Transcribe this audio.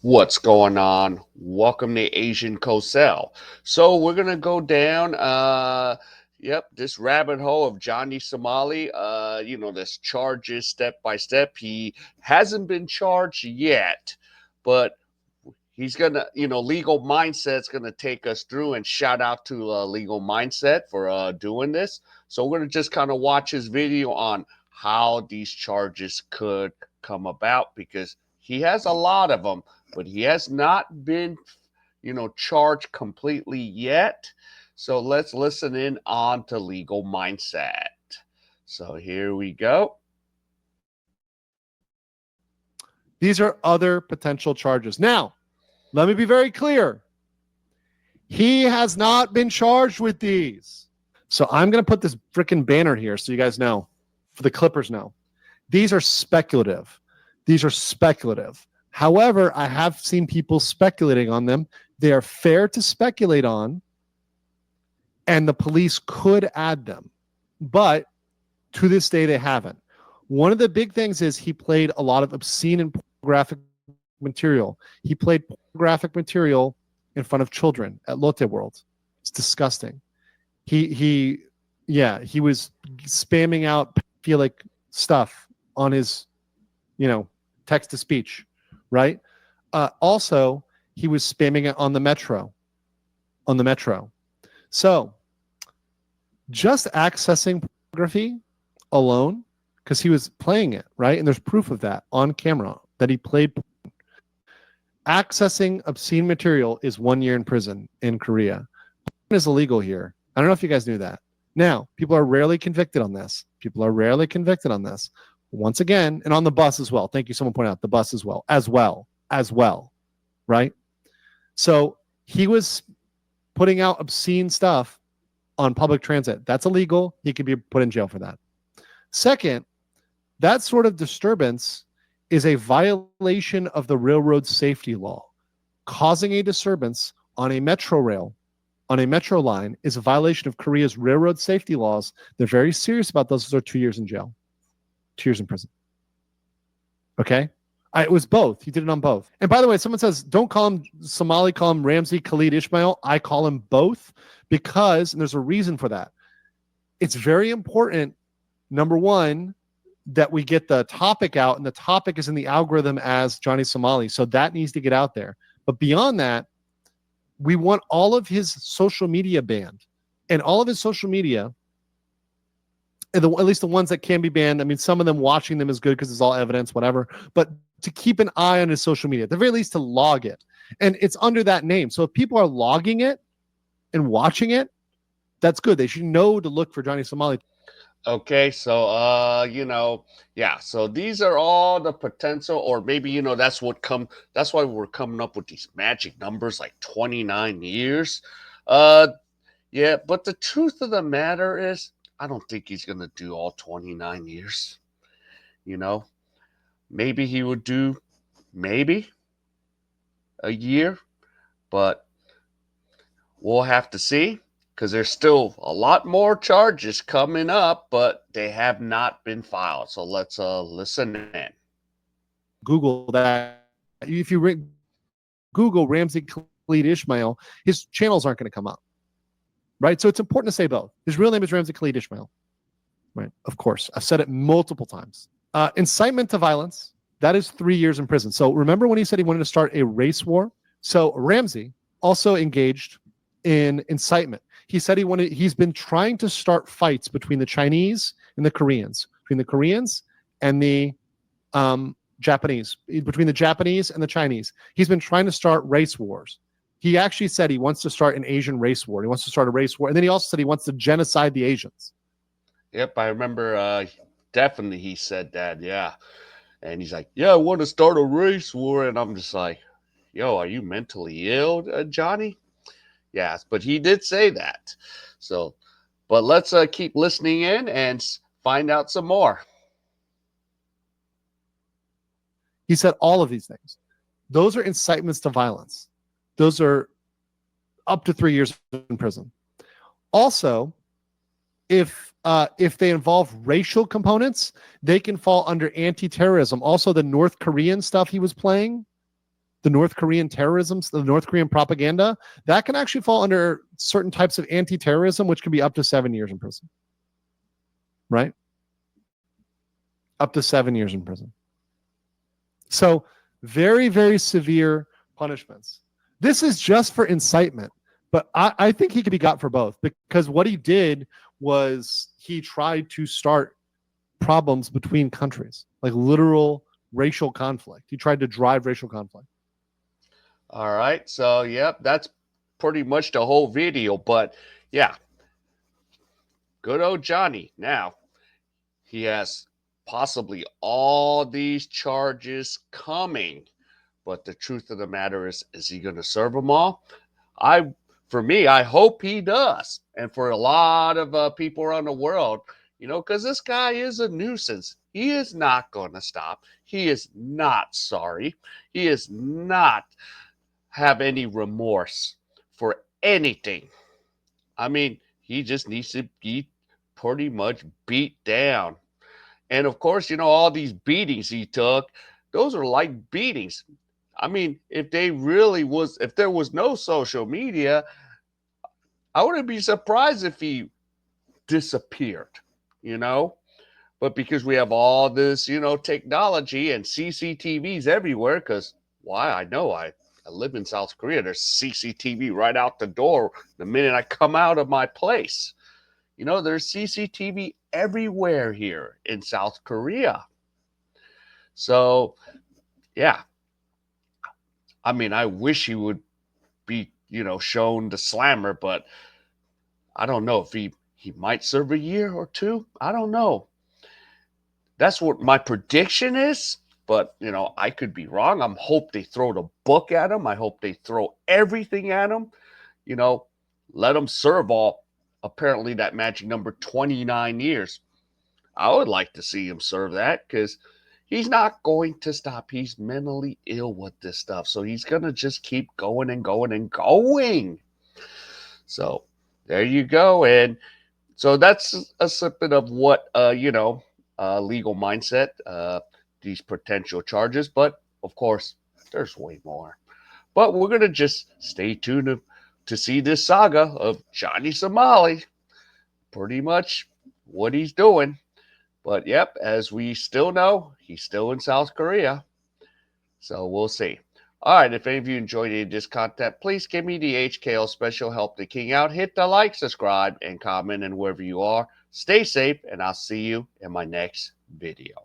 What's going on? Welcome to Asian Cosell. So we're gonna go down this rabbit hole of Johnny Somali. This charges step by step. He hasn't been charged yet, but he's gonna, legal mindset's gonna take us through, and shout out to legal mindset for doing this. So we're gonna just kind of watch his video on how these charges could come about, because he has a lot of them, but he has not been, charged completely yet. So let's listen in on to legal mindset. So here we go. These are other potential charges. Now, let me be very clear. He has not been charged with these. So I'm going to put this freaking banner here so you guys know, for the Clippers know. These are speculative. These are speculative. However, I have seen people speculating on them. They are fair to speculate on, and the police could add them. But to this day, they haven't. One of the big things is he played a lot of obscene and pornographic material. He played pornographic material in front of children at Lotte World. It's disgusting. He was spamming out pedophilic stuff on his, text to speech, right? Also, he was spamming it on the metro. So, just accessing pornography alone, because he was playing it, right? And there's proof of that on camera that he played porn. Accessing obscene material is 1 year in prison in Korea. Porn is illegal here. I don't know if you guys knew that. Now, people are rarely convicted on this. Once again, and on the bus as well. Thank you. Someone pointed out the bus as well. Right? So he was putting out obscene stuff on public transit. That's illegal. He could be put in jail for that. Second, that sort of disturbance is a violation of the railroad safety law. Causing a disturbance on a metro line is a violation of Korea's railroad safety laws. They're very serious about those. Those are 2 years in jail, 2 years in prison. Okay? It was both. He did it on both. And by the way, someone says, don't call him Somali, call him Ramzi Khalid Ismail. I call him both because, and there's a reason for that. It's very important, number one, that we get the topic out, and the topic is in the algorithm as Johnny Somali. So that needs to get out there. But beyond that, we want all of his social media banned. And all of his social media, at least the ones that can be banned, I mean, some of them watching them is good because it's all evidence, whatever. But to keep an eye on his social media, at the very least to log it. And it's under that name. So if people are logging it and watching it, that's good. They should know to look for Johnny Somali. Okay, so so these are all the potential, or maybe that's why we're coming up with these magic numbers like 29 years. But the truth of the matter is, I don't think he's gonna do all 29 years. Maybe he would do a year, but we'll have to see, because there's still a lot more charges coming up, but they have not been filed. So let's listen in. Google that. If you Google Ramzi Khalid Ismail, his channels aren't going to come up. Right? So it's important to say both. His real name is Ramzi Khalid Ismail. Right? Of course. I've said it multiple times. Incitement to violence, that is 3 years in prison. So remember when he said he wanted to start a race war? So Ramzi also engaged in incitement. He said he's been trying to start fights between the Chinese and the Koreans, between the Koreans and the Japanese, between the Japanese and the Chinese. He's been trying to start race wars. He actually said he wants to start an Asian race war. He wants to start a race war. And then he also said he wants to genocide the Asians. Yep, I remember definitely he said that, yeah. And he's like, yeah, I want to start a race war. And I'm just like, yo, are you mentally ill, Johnny? Yes, but he did say that. So, but let's keep listening in and find out some more. He said all of these things. Those are incitements to violence. Those are up to 3 years in prison. Also, if they involve racial components, they can fall under anti-terrorism. Also, the North Korean stuff he was playing, the North Korean terrorism, the North Korean propaganda, that can actually fall under certain types of anti-terrorism, which can be up to 7 years in prison. Right? Up to 7 years in prison. So very, very severe punishments. This is just for incitement, but I think he could be got for both, because what he did was he tried to start problems between countries, like literal racial conflict. He tried to drive racial conflict. All right. So, yep, that's pretty much the whole video. But yeah, good old Johnny. Now, he has possibly all these charges coming. But the truth of the matter is he going to serve them all? For me, I hope he does. And for a lot of people around the world, because this guy is a nuisance. He is not going to stop. He is not sorry. He is not have any remorse for anything. I mean, he just needs to be pretty much beat down. And of course, all these beatings he took, those are like beatings. I mean, if there was no social media, I wouldn't be surprised if he disappeared, you know? But because we have all this, technology and CCTVs everywhere, because why? I live in South Korea. There's CCTV right out the door the minute I come out of my place. There's CCTV everywhere here in South Korea. So, yeah. I mean, I wish he would be, shown the slammer, but I don't know if he might serve a year or two. I don't know. That's what my prediction is. But, I could be wrong. I hope they throw the book at him. I hope they throw everything at him. You know, let him serve all, apparently, that magic number 29 years. I would like to see him serve that because he's not going to stop. He's mentally ill with this stuff. So he's going to just keep going and going and going. So there you go. And so that's a snippet of what, legal mindset, these potential charges. But of course, there's way more. But we're going to just stay tuned to see this saga of Johnny Somali, pretty much what he's doing. But yep, as we still know, he's still in South Korea. So we'll see. All right, if any of you enjoyed any of this content, please give me the HKL special help the king out. Hit the like, subscribe, and comment, and wherever you are, stay safe, and I'll see you in my next video.